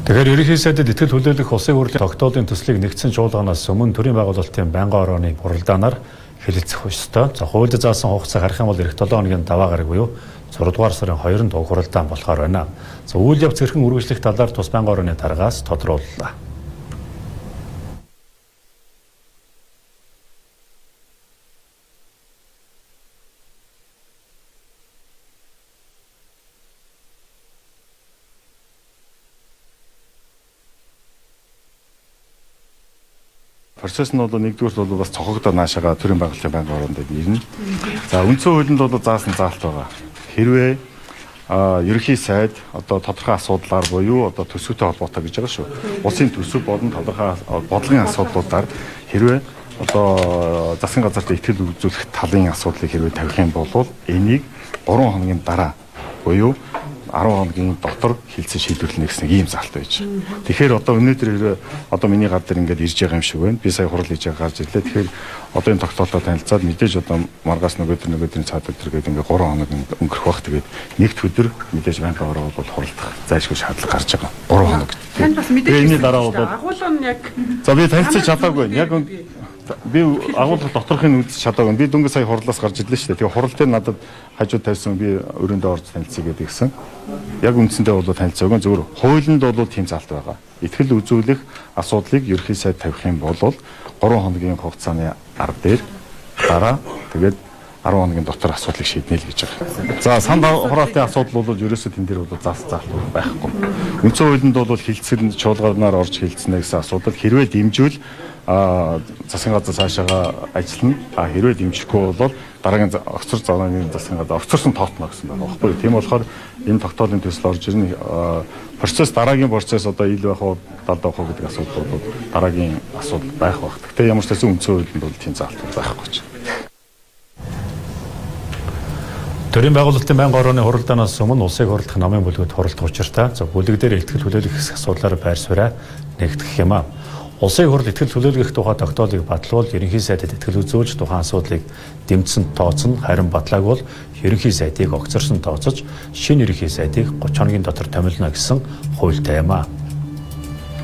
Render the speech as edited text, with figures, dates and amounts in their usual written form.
Тэгэхээр ерөнхий сайдад итгэл хүлээлгэх улсын хурлын тогтоолын төслийг нэгдсэн чуулганаас өмнө төрийн байгуулалтын байнгын орооны буралдаанаар хэлэлцэх ёстой. За хуульд заасан хугацаа гарах юм бол эх 7 хоногийн даваа гараг буюу 6 дугаар сарын 2-нд уг хуралдаан болохоор байна. За үйл явц хэрхэн үргэлжлэх талаар тус байнгын орооны даргаас тодрууллаа. Процесс нь бол нэгдүгürt бол бас цохогдоо наашаага төрийн байгууллагын байнгын ороонд ирнэ. За үндсэн хуулинд бол заасан заалт байгаа. Хэрвээ ерөнхий сайд одоо тодорхой асуудлаар буюу одоо төсөвтэй холбоотой гэж байгаа шүү. Улсын төсөв болон тодорхой бодлогын асуудлуудаар хэрвээ одоо засгийн газарт итгэл үзүүлэх талын асуудлыг хэрвээ тавих юм бол энийг 3 хоногийн дараа буюу 10 хоногийн дотор хилцэн шийдвэрлэнэ гэсэн ийм заалт байж. Тэгэхээр одоо өнөөдөр хэрэг одоо миний гар дээр ингээд ирж байгаа юм шиг байна. Би сая хурал хийж гарч ирлээ. Тэгэхээр одоо энэ тогтоолтой танилцаад мэдээж одоо маргаас нөгөөдрийн цаад өдөр гэдэг ингээд 3 хоног өнгөрөх бах. Тэгээд нэгд өдөр мэдээж байнгын ороо бол хуралдах зайлшгүй шаардлага гарч байгаа. 3 хоног. Танд бас мэдээж энэ дараа бол агуулгын яг за би танилцаж чадаагүй. Яг би агуулга доторхын үзэж чадаагүй. Би дөнгөж сая хурлаас гарч ирлээ шүү дээ. Тэгээ хурал дээр надад хажууд тавьсан би өрөөндөө орж танилцъя гэдэг гисэн. Яг үндсэндээ бол танилцаагүй. Зөвхөн хуулинд бол тийм заалт байгаа. Итгэл үзүүлэх асуудлыг ерөнхий сайд тавих юм бол 3 хоногийн хугацааны ар дээр дараа тэгээд 10 хоногийн дотор асуудлыг шийднэ л гэж байгаа. За санд хураалтын асуудал бол ерөөсөө тэн дээр бол заалт байхгүй. Үндсэн хуулинд бол хилцэн чуулганаар орж хилцнэ гэсэн асуудал хэрвээ дэмжвэл засгийн газар цаашаага ажиллана. Хэрвээ дэмжихгүй бол дараагийн огцор зооны засгийн газар огцорсон тоотно гэсэн байна. Баггүй. Тийм болохоор энэ тогтоолын төсөл орж ирнэ. Процесс дараагийн процесс одоо ил байх уу, далд байх уу гэдэг асуудал бол дараагийн асуудал байх баг. Гэхдээ ямар ч байсан үндсэн хуулинд бол тийм заалт байхгүй ч. Төрийн байгуулалтын байнгын орооны хуралдаанаас өмнө улсыг хурлдах намын бүлгүүд хуралдах учиртай. За бүлэг дээр итгэл хүлээлгэх асуудлаар байр сууриа нэгтгэх юм аа. Улсын хурл итгэл хүлээлгэх тухай тогтоолыг батлуул ерөнхий сайдад итгэл үзүүлж тухайн асуудлыг дэмжсэн тооцно, харин батлааг бол ерөнхий сайдыг огцорсон тооцож шинэ ерөнхий сайдыг 30 хоногийн дотор томилно гэсэн хуультай юм аа.